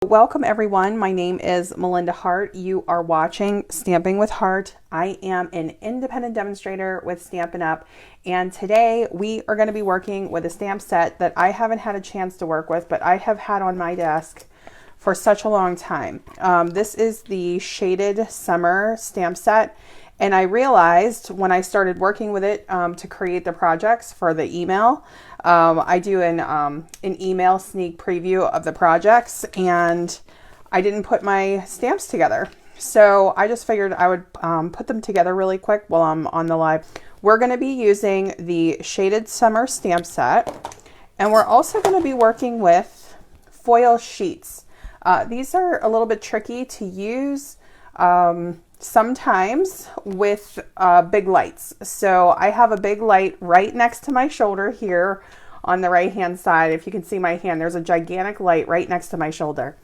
Welcome everyone. My name is Melinda Hart. You are watching Stamping with Hart. I am an independent demonstrator with Stampin Up, and today we are going to be working with a stamp set that I haven't had a chance to work with, but I have had on my desk for such a long time. This is the Shaded Summer stamp set, and I realized when I started working with it to create the projects for the email, I do an email sneak preview of the projects, and I didn't put my stamps together. So I just figured I would put them together really quick while I'm on the live. We're going to be using the Shaded Summer stamp set, and we're also going to be working with foil sheets. These are a little bit tricky to use sometimes with big lights. So I have a big light right next to my shoulder here on the right hand side. If you can see my hand, there's a gigantic light right next to my shoulder.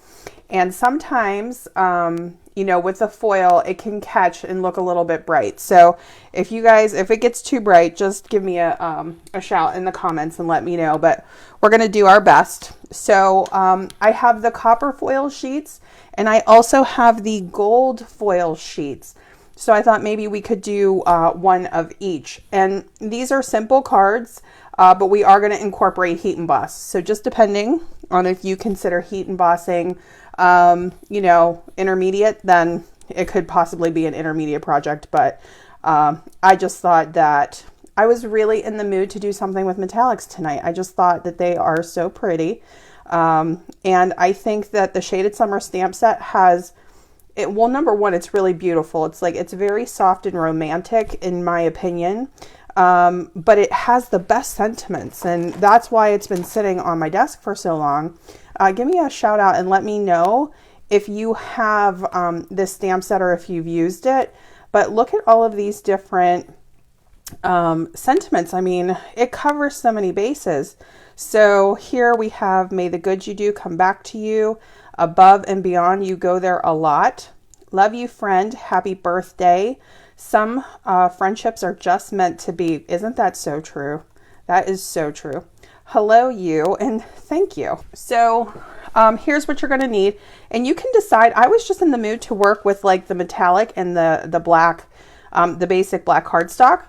And sometimes, you know, with the foil, it can catch and look a little bit bright. So if you guys, if it gets too bright, just give me a shout in the comments and let me know. But we're going to do our best. So I have the copper foil sheets, and I also have the gold foil sheets. So I thought maybe we could do one of each. And these are simple cards, but we are going to incorporate heat emboss. So just depending on if you consider heat embossing, you know, intermediate, then it could possibly be an intermediate project. But I just thought that I was really in the mood to do something with metallics tonight. I just thought that they are so pretty. And I think that the Shaded Summer stamp set has, well, number one, it's really beautiful. It's like, it's very soft and romantic in my opinion. But it has the best sentiments, and that's why it's been sitting on my desk for so long. Give me a shout out and let me know if you have this stamp set or if you've used it. But look at all of these different sentiments. I mean, it covers so many bases. So here we have, may the good you do come back to you. Above and beyond, you go there a lot. Love you, friend. Happy birthday. Some friendships are just meant to be. Isn't that so true? That is so true. Hello, you, and thank you. So here's what you're going to need. And you can decide. I was just in the mood to work with like the metallic and the black, the basic black cardstock.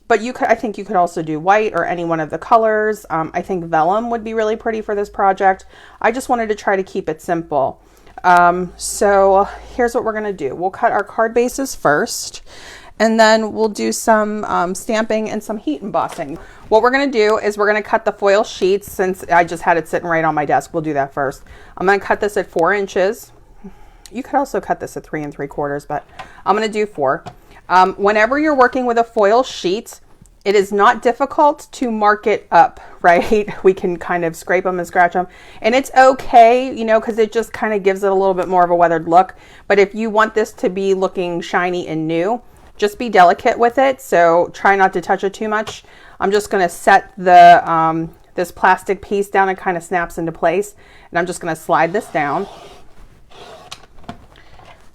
But you could, I think you could also do white or any one of the colors. I think vellum would be really pretty for this project. I just wanted to try to keep it simple. So here's what we're going to do. We'll cut our card bases first, and then we'll do some stamping and some heat embossing. What we're going to do is we're going to cut the foil sheets. Since I just had it sitting right on my desk, we'll do that first. I'm going to cut this at 4 inches. You could also cut this at 3 3/4, but I'm going to do 4. Whenever you're working with a foil sheet, it is not difficult to mark it up, right? We can kind of scrape them and scratch them, and it's okay, you know, because it just kind of gives it a little bit more of a weathered look. But if you want this to be looking shiny and new, just be delicate with it. So try not to touch it too much. I'm just going to set the this plastic piece down. It kind of snaps into place, and I'm just going to slide this down.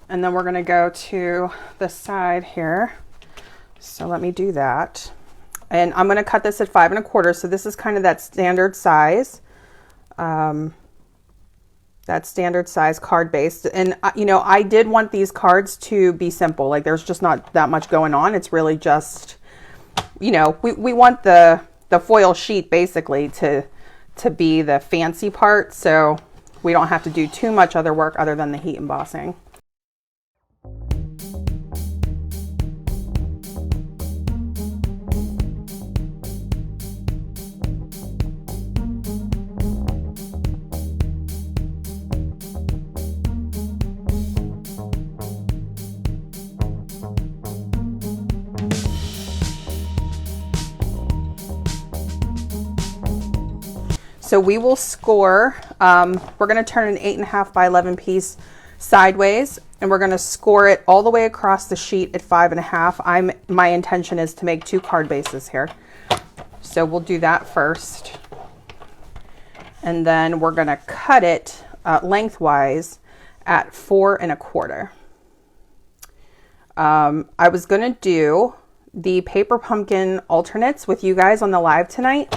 And then we're going to go to the side here. So let me do that. And I'm going to cut this at 5 1/4. So this is kind of that standard size. That standard size card base. And you know, I did want these cards to be simple. Like there's just not that much going on. It's really just, you know, we want the foil sheet basically to be the fancy part. So we don't have to do too much other work other than the heat embossing. So we will score, we're going to turn an 8.5 by 11 piece sideways, and we're going to score it all the way across the sheet at 5.5. My intention is to make 2 card bases here. So we'll do that first. And then we're going to cut it lengthwise at 4 1/4. I was going to do the paper pumpkin alternates with you guys on the live tonight.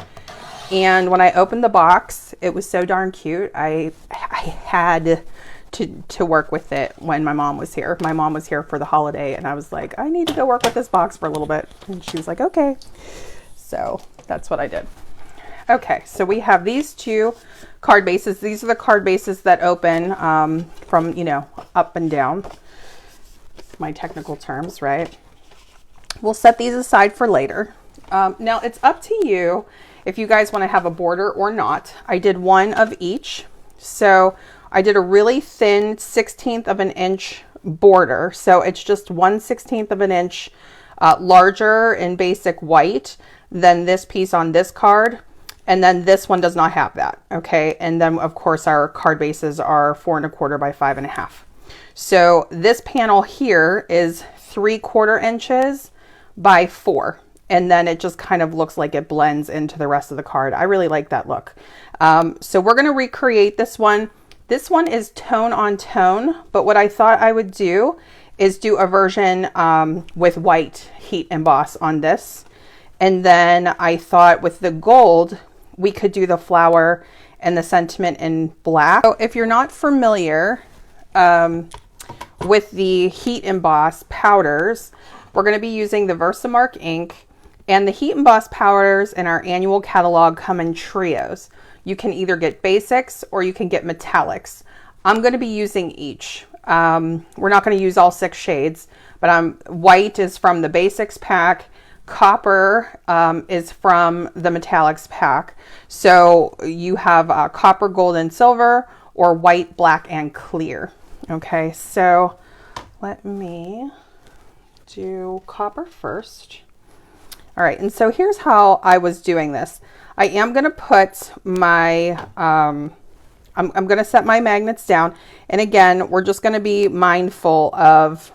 And when I opened the box, it was so darn cute. I had to work with it when my mom was here. My mom was here for the holiday, and I was like, I need to go work with this box for a little bit. And she was like, okay. So that's what I did. Okay, so we have these two card bases. These are the card bases that open from, you know, up and down. My technical terms, right? We'll set these aside for later. Now it's up to you if you guys want to have a border or not. I did one of each. So I did a really thin 1/16 of an inch border. So it's just 1/16 of an inch larger in basic white than this piece on this card. And then this one does not have that. Okay. And then of course our card bases are 4 1/4 by 5 1/2. So this panel here is 3/4 inches by 4. And then it just kind of looks like it blends into the rest of the card. I really like that look. So we're going to recreate this one. This one is tone on tone, but what I thought I would do is do a version with white heat emboss on this. And then I thought with the gold, we could do the flower and the sentiment in black. So if you're not familiar with the heat emboss powders, we're going to be using the Versamark ink. And the heat emboss powders in our annual catalog come in trios. You can either get basics or you can get metallics. I'm going to be using each. We're not going to use all 6 shades, but white is from the basics pack. Copper is from the metallics pack. So you have copper, gold, and silver, or white, black, and clear. Okay, so let me do copper first. All right, and so here's how I was doing this. I am going to put my, I'm going to set my magnets down. And again, we're just going to be mindful of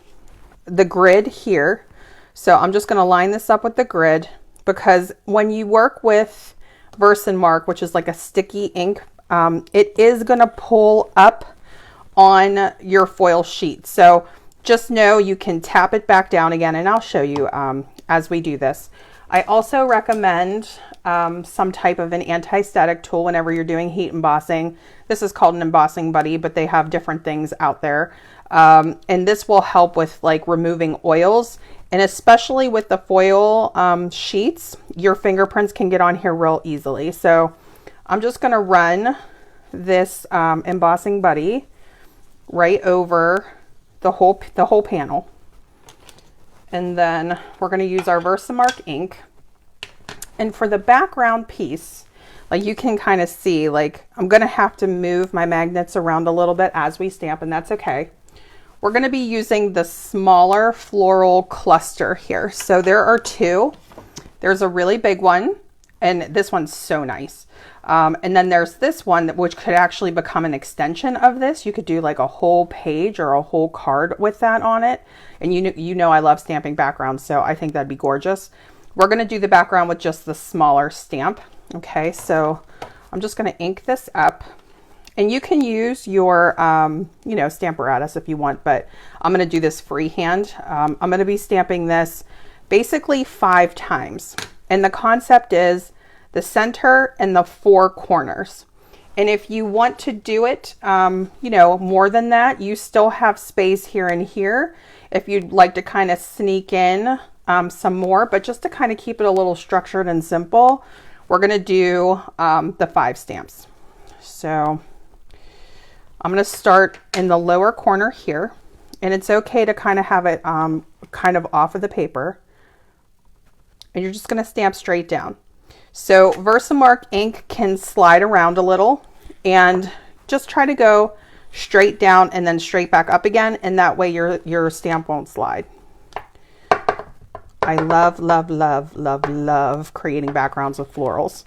the grid here. So I'm just going to line this up with the grid, because when you work with Versamark, which is like a sticky ink, it is going to pull up on your foil sheet. So just know you can tap it back down again, and I'll show you as we do this. I also recommend some type of an anti-static tool whenever you're doing heat embossing. This is called an embossing buddy, but they have different things out there. And this will help with like removing oils, and especially with the foil sheets, your fingerprints can get on here real easily. So I'm just going to run this embossing buddy right over the whole panel. And then we're going to use our Versamark ink. And for the background piece, like you can kind of see, like I'm going to have to move my magnets around a little bit as we stamp, and that's okay. We're going to be using the smaller floral cluster here. So there are 2. There's a really big one, and this one's so nice. And then there's this one which could actually become an extension of this. You could do like a whole page or a whole card with that on it. And you know I love stamping backgrounds, so I think that'd be gorgeous. We're going to do the background with just the smaller stamp. Okay, so I'm just going to ink this up. And you can use your, you know, Stamparatus if you want, but I'm going to do this freehand. I'm going to be stamping this basically 5 times. And the concept is the center and the 4 corners. And if you want to do it, you know, more than that, you still have space here and here if you'd like to kind of sneak in some more, but just to kind of keep it a little structured and simple, we're going to do the 5 stamps. So I'm going to start in the lower corner here, and it's okay to kind of have it kind of off of the paper, and you're just going to stamp straight down. So Versamark ink can slide around a little, and just try to go straight down and then straight back up again, and that way your stamp won't slide. I love, love, love, love, love creating backgrounds with florals.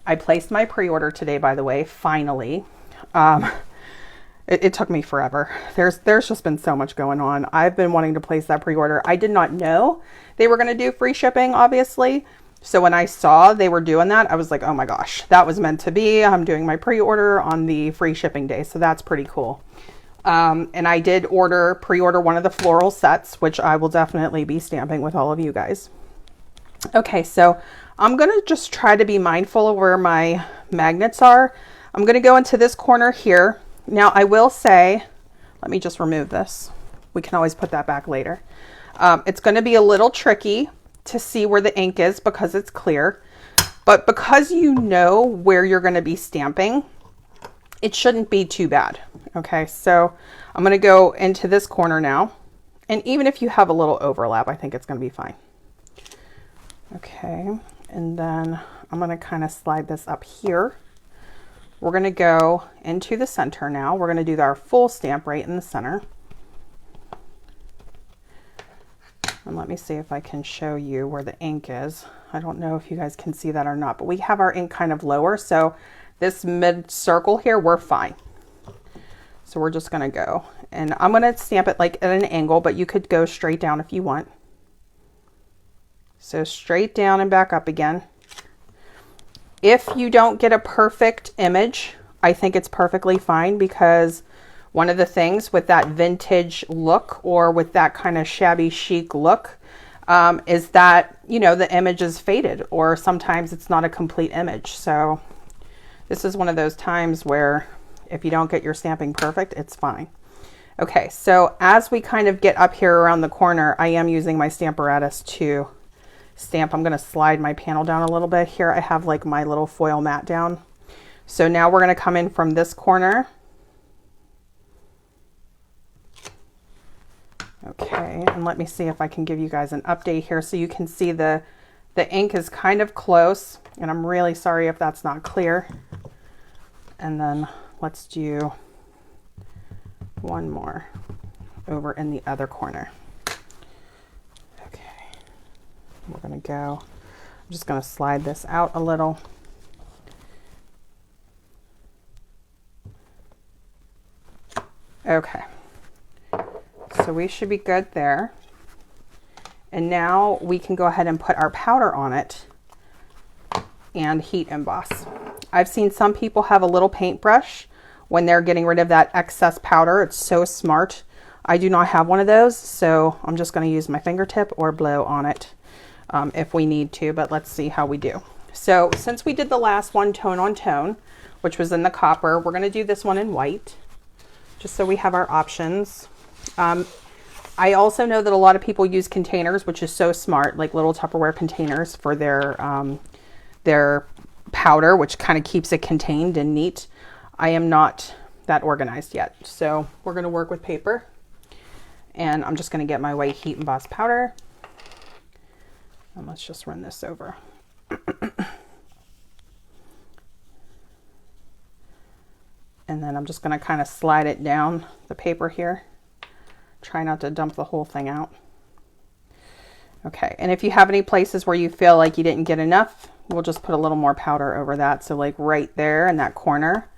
I placed my pre-order today, by the way, finally. It took me forever. There's just been so much going on. I've been wanting to place that pre-order. I did not know they were going to do free shipping, obviously. So when I saw they were doing that, I was like, oh my gosh, that was meant to be. I'm doing my pre-order on the free shipping day. So that's pretty cool. And I did pre-order one of the floral sets, which I will definitely be stamping with all of you guys. Okay, so I'm going to just try to be mindful of where my magnets are. I'm going to go into this corner here. Now I will say Let me just remove this. We can always put that back later. It's going to be a little tricky to see where the ink is because it's clear, but because you know where you're going to be stamping, it shouldn't be too bad. Okay, so I'm going to go into this corner now, and even if you have a little overlap, I think it's going to be fine. Okay, and then I'm going to kind of slide this up here. We're going to go into the center now. We're going to do our full stamp right in the center. And let me see if I can show you where the ink is. I don't know if you guys can see that or not, but we have our ink kind of lower. So this mid circle here, we're fine. So we're just going to go, and I'm going to stamp it like at an angle, but you could go straight down if you want. So straight down and back up again. If you don't get a perfect image, I think it's perfectly fine, because one of the things with that vintage look or with that kind of shabby chic look is that, you know, the image is faded, or sometimes it's not a complete image. So this is one of those times where if you don't get your stamping perfect, it's fine. Okay, so as we kind of get up here around the corner, I am using my Stamparatus to stamp. I'm going to slide my panel down a little bit here. I have like my little foil mat down. So now we're going to come in from this corner. Okay, and let me see if I can give you guys an update here so you can see the ink is kind of close, and I'm really sorry if that's not clear. And then let's do one more over in the other corner. Okay, we're going to go, I'm just going to slide this out a little. Okay. So we should be good there. And now we can go ahead and put our powder on it and heat emboss. I've seen some people have a little paintbrush when they're getting rid of that excess powder. It's so smart. I do not have one of those, so I'm just going to use my fingertip or blow on it if we need to, but let's see how we do. So since we did the last one tone on tone, which was in the copper, we're going to do this one in white, just so we have our options. I also know that a lot of people use containers, which is so smart, like little Tupperware containers for their powder, which kind of keeps it contained and neat. I am not that organized yet, so we're going to work with paper, and I'm just going to get my white heat emboss powder, and let's just run this over. And then I'm just going to kind of slide it down the paper here. Try not to dump the whole thing out. Okay, and if you have any places where you feel like you didn't get enough, we'll just put a little more powder over that. So like right there in that corner,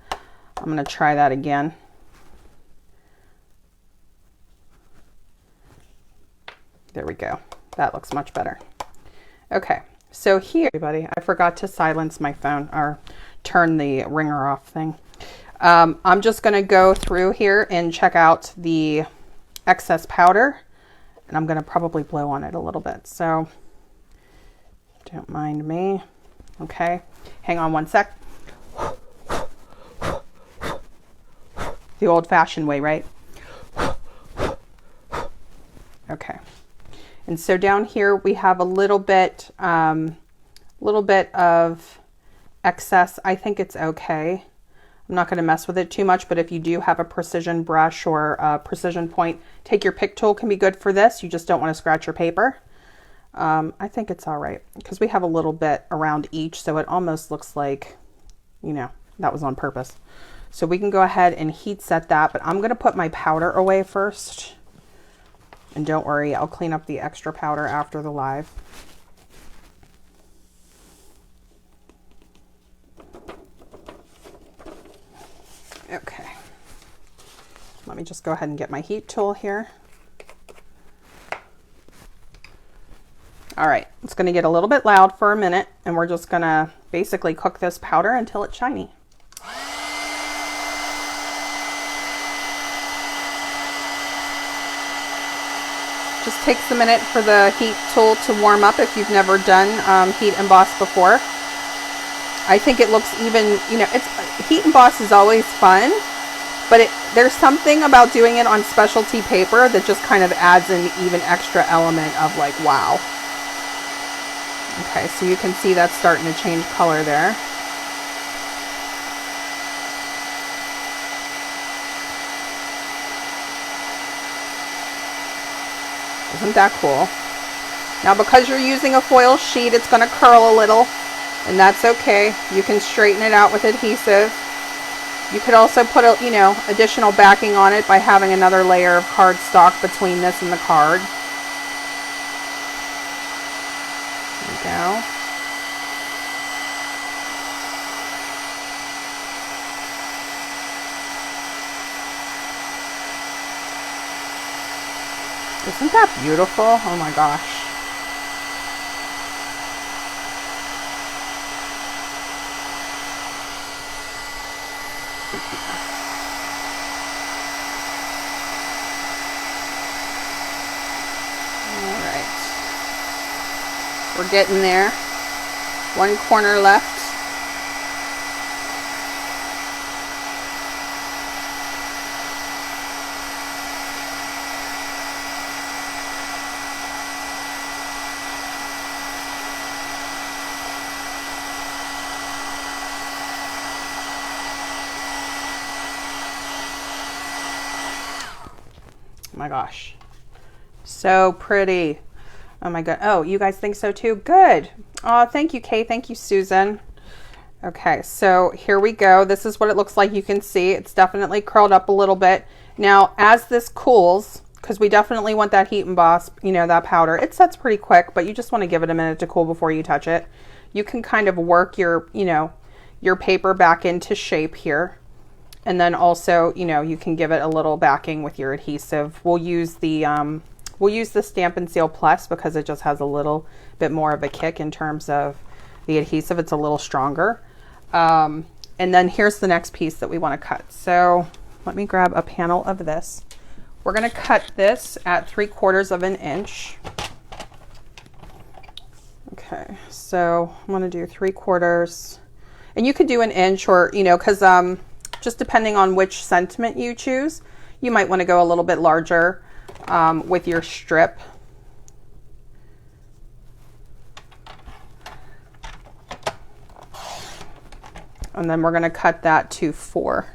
I'm going to try that again. There we go. That looks much better. Okay, so here, everybody, I forgot to silence my phone or turn the ringer off thing. I'm just going to go through here and check out the excess powder, and I'm going to probably blow on it a little bit, so don't mind me. Okay, hang on one sec. The old-fashioned way, right? Okay, and so down here we have a little bit of excess. I think it's okay. I'm not going to mess with it too much, but if you do have a precision brush or a precision point, take your pick tool, can be good for this. You just don't want to scratch your paper. I think it's all right because we have a little bit around each, so it almost looks like, you know, that was on purpose. So we can go ahead and heat set that, but I'm going to put my powder away first. And don't worry, I'll clean up the extra powder after the live. Okay, let me just go ahead and get my heat tool here. All right, it's going to get a little bit loud for a minute, and we're just going to basically cook this powder until it's shiny. Just takes a minute for the heat tool to warm up if you've never done heat emboss before. I think it looks even, you know, heat emboss is always fun, But there's something about doing it on specialty paper that just kind of adds an even extra element of like, wow. Okay, so you can see that's starting to change color there. Isn't that cool? Now, because you're using a foil sheet, it's going to curl a little, and that's okay. You can straighten it out with adhesive. You could also put a, additional backing on it by having another layer of cardstock between this and the card. There we go. Isn't that beautiful? Oh my gosh. We're getting there. One corner left. Oh my gosh. So pretty. Oh my God. Oh, you guys think so too? Good. Oh, thank you, Kay. Thank you, Susan. Okay, so here we go. This is what it looks like. You can see it's definitely curled up a little bit. Now, as this cools, because we definitely want that heat emboss, that powder, it sets pretty quick, but you just want to give it a minute to cool before you touch it. You can kind of work your, your paper back into shape here. And then also, you can give it a little backing with your adhesive. We'll use the Stampin' Seal Plus because it just has a little bit more of a kick in terms of the adhesive. It's a little stronger. And then here's the next piece that we want to cut. So let me grab a panel of this. We're going to cut this at 3/4 of an inch. Okay, so I'm going to do 3/4. And you could do an inch or, because just depending on which sentiment you choose, you might want to go a little bit larger with your strip. And then we're going to cut that to 4.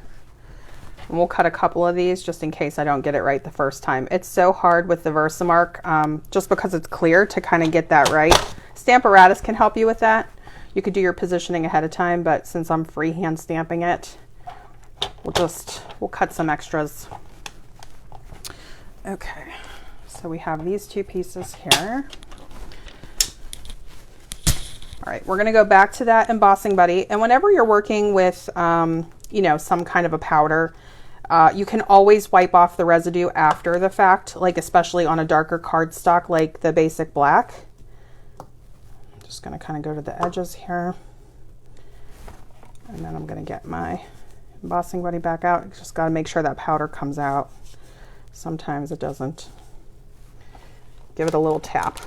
And we'll cut a couple of these just in case I don't get it right the first time. It's so hard with the Versamark just because it's clear to kind of get that right. Stamparatus can help you with that. You could do your positioning ahead of time, but since I'm freehand stamping it, we'll cut some extras. Okay, so we have these two pieces here. All right, we're going to go back to that embossing buddy. And whenever you're working with, some kind of a powder, you can always wipe off the residue after the fact, like especially on a darker cardstock like the basic black. I'm just going to kind of go to the edges here. And then I'm going to get my embossing buddy back out. Just got to make sure that powder comes out. Sometimes it doesn't. Give it a little tap.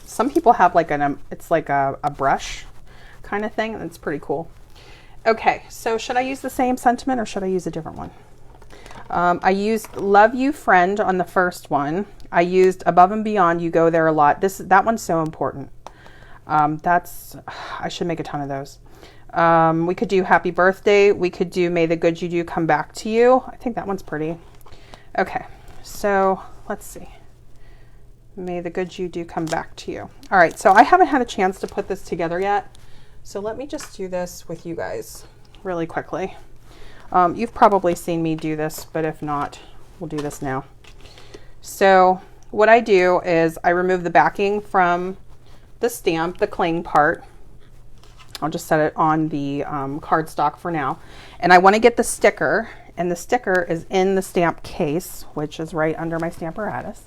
Some people have like it's like a brush kind of thing, and it's pretty cool. Okay, so should I use the same sentiment or should I use a different one? I used Love You Friend on the first one. I used Above and Beyond, You Go There a Lot. That one's so important. I should make a ton of those. We could do Happy Birthday. We could do May the Good You Do Come Back to You. I think that one's pretty. Okay, so let's see. May the good you do come back to you. All right, so I haven't had a chance to put this together yet. So let me just do this with you guys really quickly. You've probably seen me do this, but if not, we'll do this now. So what I do is I remove the backing from the stamp, the cling part. I'll just set it on the cardstock for now. And I want to get the sticker, and the sticker is in the stamp case, which is right under my Stamparatus.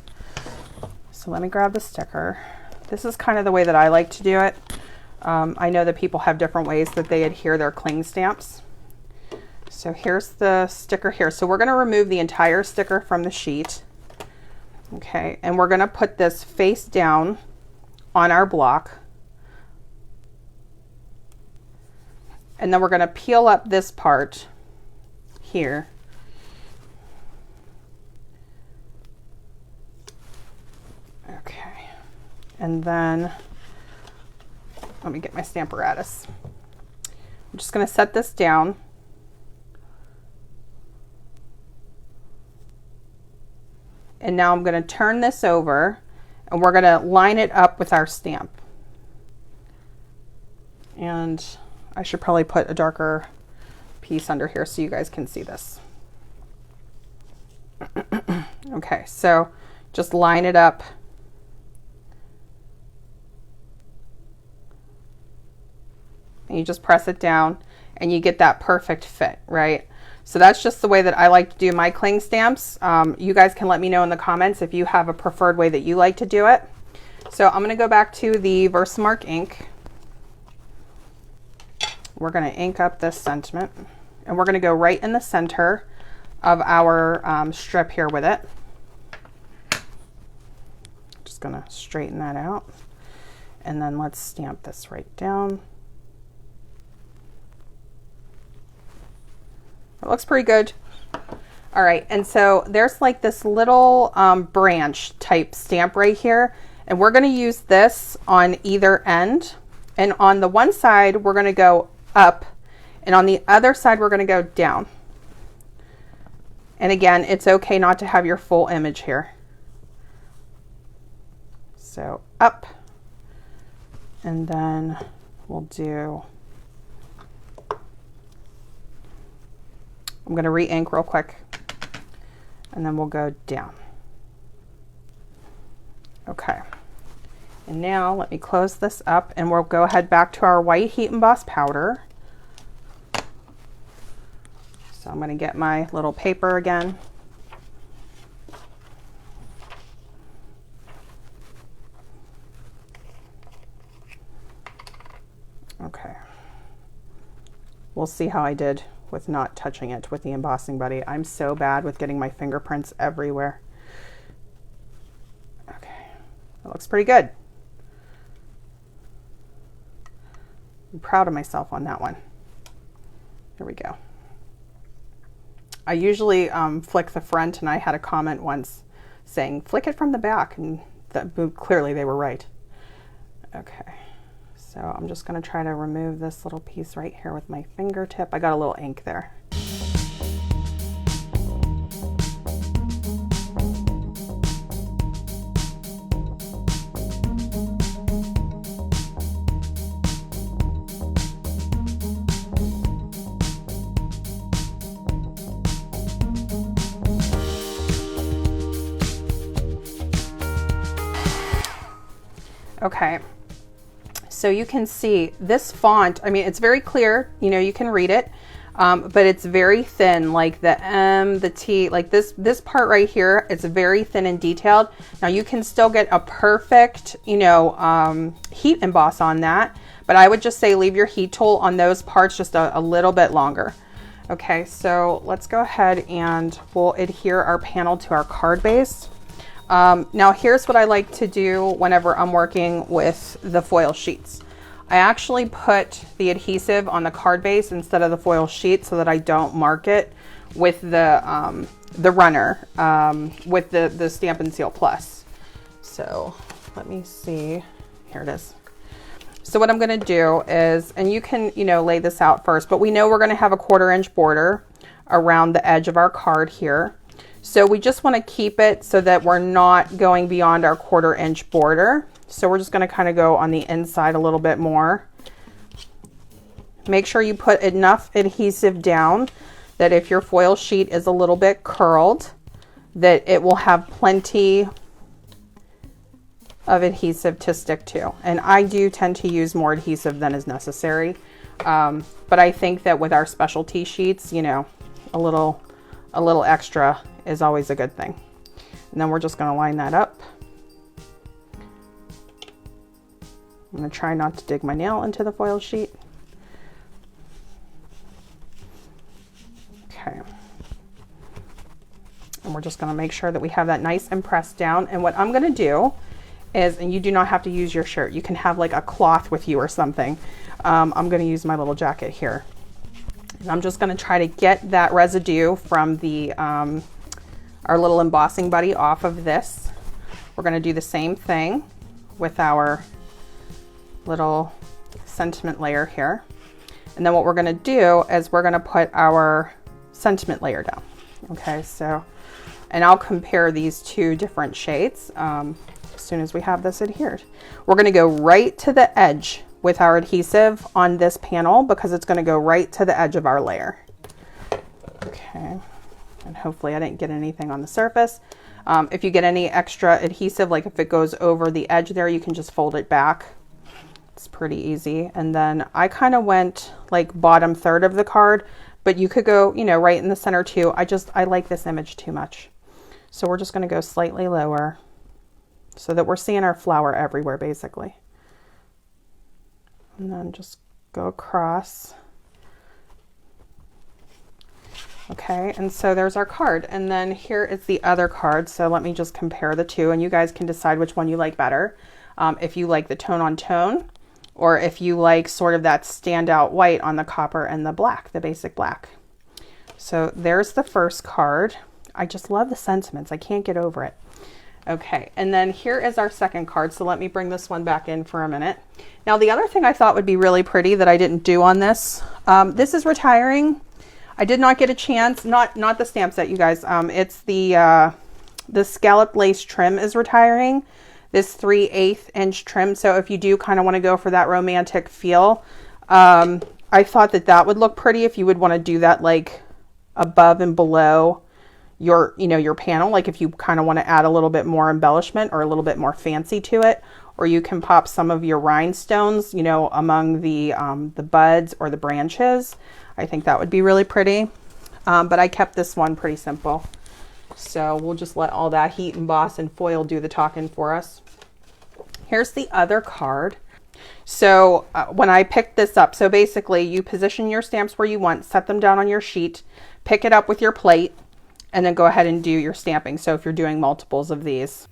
So let me grab the sticker. This is kind of the way that I like to do it. I know that people have different ways that they adhere their cling stamps. So here's the sticker here. So we're going to remove the entire sticker from the sheet. Okay, and we're going to put this face down on our block. And then we're going to peel up this part here. And then let me get my Stamparatus. I'm just going to set this down. And now I'm going to turn this over and we're going to line it up with our stamp. And I should probably put a darker piece under here so you guys can see this. Okay, so just line it up. And you just press it down and you get that perfect fit, right? So that's just the way that I like to do my cling stamps. You guys can let me know in the comments if you have a preferred way that you like to do it. So I'm going to go back to the Versamark ink. We're going to ink up this sentiment and we're going to go right in the center of our strip here with it. Just going to straighten that out and then let's stamp this right down. It looks pretty good. All right, and so there's like this little branch type stamp right here, and we're going to use this on either end. And on the one side, we're going to go up, and on the other side, we're going to go down. And again, it's okay not to have your full image here. So up, and then we'll do, I'm going to re-ink real quick and then we'll go down. Okay. And now let me close this up and we'll go ahead back to our white heat emboss powder. So I'm going to get my little paper again. Okay. We'll see how I did with not touching it with the embossing buddy. I'm so bad with getting my fingerprints everywhere. Okay, that looks pretty good. I'm proud of myself on that one. Here we go. I usually flick the front, and I had a comment once saying flick it from the back, and that, clearly they were right. Okay. So I'm just going to try to remove this little piece right here with my fingertip. I got a little ink there. Okay. So you can see this font, I mean, it's very clear, you know, you can read it, but it's very thin, like the M, the T, like this part right here, it's very thin and detailed. Now you can still get a perfect, you know, heat emboss on that, but I would just say leave your heat tool on those parts just a little bit longer. Okay, so let's go ahead and we'll adhere our panel to our card base. Now here's what I like to do whenever I'm working with the foil sheets. I actually put the adhesive on the card base instead of the foil sheet so that I don't mark it with the runner, with the Stampin' Seal Plus. So let me see, here it is. So what I'm gonna do is, and you can, you know, lay this out first, but we know we're gonna have a 1/4 inch border around the edge of our card here. So we just want to keep it so that we're not going beyond our 1/4 inch border. So we're just going to kind of go on the inside a little bit more. Make sure you put enough adhesive down that if your foil sheet is a little bit curled, that it will have plenty of adhesive to stick to. And I do tend to use more adhesive than is necessary. But I think that with our specialty sheets, you know, a little extra is always a good thing. And then we're just going to line that up. I'm going to try not to dig my nail into the foil sheet. Okay. And we're just going to make sure that we have that nice and pressed down. And what I'm going to do is, and you do not have to use your shirt, you can have like a cloth with you or something. I'm going to use my little jacket here. And I'm just going to try to get that residue from the our little embossing buddy off of this. We're going to do the same thing with our little sentiment layer here. And then what we're gonna do is we're gonna put our sentiment layer down. Okay, so, and I'll compare these two different shades as soon as we have this adhered. We're gonna go right to the edge with our adhesive on this panel because it's gonna go right to the edge of our layer. Okay, and hopefully I didn't get anything on the surface. If you get any extra adhesive, like if it goes over the edge there, you can just fold it back. It's pretty easy. And then I kind of went like bottom third of the card, but you could go, you know, right in the center too. I like this image too much. So we're just going to go slightly lower so that we're seeing our flower everywhere basically. And then just go across. Okay, and so there's our card. And then here is the other card. So let me just compare the two and you guys can decide which one you like better. If you like the tone on tone, or if you like sort of that standout white on the copper and the black, the basic black. So there's the first card. I just love the sentiments. I can't get over it. Okay, and then here is our second card. So let me bring this one back in for a minute. Now the other thing I thought would be really pretty that I didn't do on this, this is retiring. I did not get a chance, not the stamp set, you guys. It's the scalloped lace trim is retiring. This 3/8 inch trim. So if you do kind of want to go for that romantic feel, I thought that that would look pretty if you would want to do that like above and below your, you know, your panel. Like if you kind of want to add a little bit more embellishment or a little bit more fancy to it, or you can pop some of your rhinestones, you know, among the buds or the branches. I think that would be really pretty. But I kept this one pretty simple. So we'll just let all that heat, emboss, and foil do the talking for us. Here's the other card. So when I picked this up, so basically you position your stamps where you want, set them down on your sheet, pick it up with your plate, and then go ahead and do your stamping. So if you're doing multiples of these.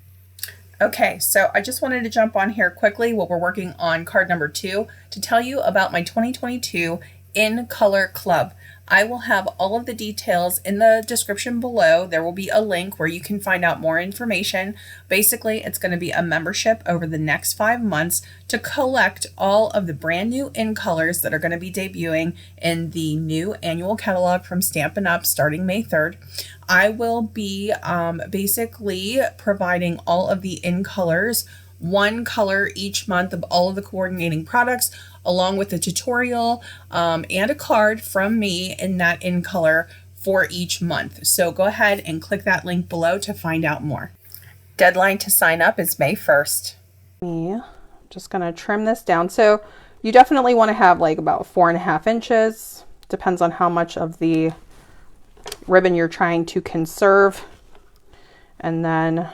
Okay, so I just wanted to jump on here quickly while we're working on card number 2 to tell you about my 2022 In Color Club. I will have all of the details in the description below. There will be a link where you can find out more information. Basically, it's going to be a membership over the next 5 months to collect all of the brand new in colors that are going to be debuting in the new annual catalog from Stampin' Up! Starting May 3rd. I will be basically providing all of the in colors, one color each month of all of the coordinating products, along with a tutorial and a card from me in that in color for each month. So go ahead and click that link below to find out more. Deadline to sign up is May 1st. Yeah, just gonna trim this down. So you definitely want to have like about 4.5 inches. Depends on how much of the ribbon you're trying to conserve. And then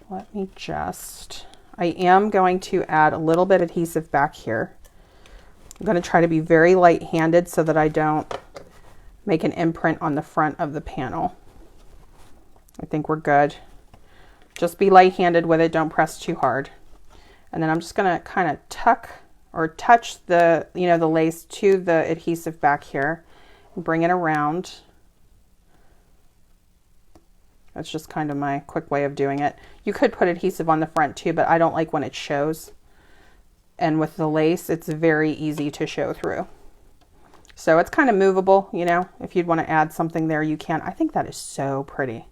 let me just, I am going to add a little bit adhesive back here. I'm going to try to be very light-handed so that I don't make an imprint on the front of the panel. I think we're good. Just be light-handed with it. Don't press too hard. And then I'm just going to kind of tuck or touch the, you know, the lace to the adhesive back here and bring it around. That's just kind of my quick way of doing it. You could put adhesive on the front too, but I don't like when it shows. And with the lace, it's very easy to show through. So it's kind of movable, you know, if you'd want to add something there, you can. I think that is so pretty.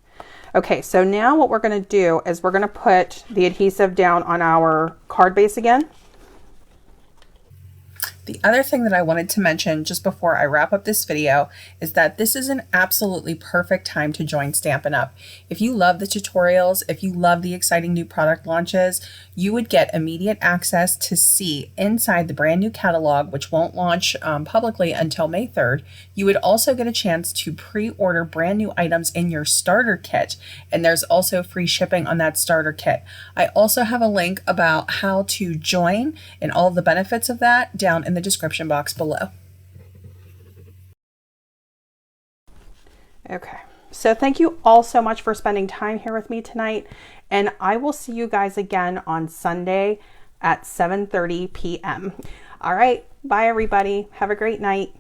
Okay, so now what we're going to do is we're going to put the adhesive down on our card base again. The other thing that I wanted to mention just before I wrap up this video is that this is an absolutely perfect time to join Stampin' Up! If you love the tutorials, if you love the exciting new product launches, you would get immediate access to see inside the brand new catalog, which won't launch publicly until May 3rd. You would also get a chance to pre-order brand new items in your starter kit, and there's also free shipping on that starter kit. I also have a link about how to join and all of the benefits of that down in the description box below. Okay, so thank you all so much for spending time here with me tonight, and I will see you guys again on Sunday at 7:30 p.m. All right, bye everybody. Have a great night.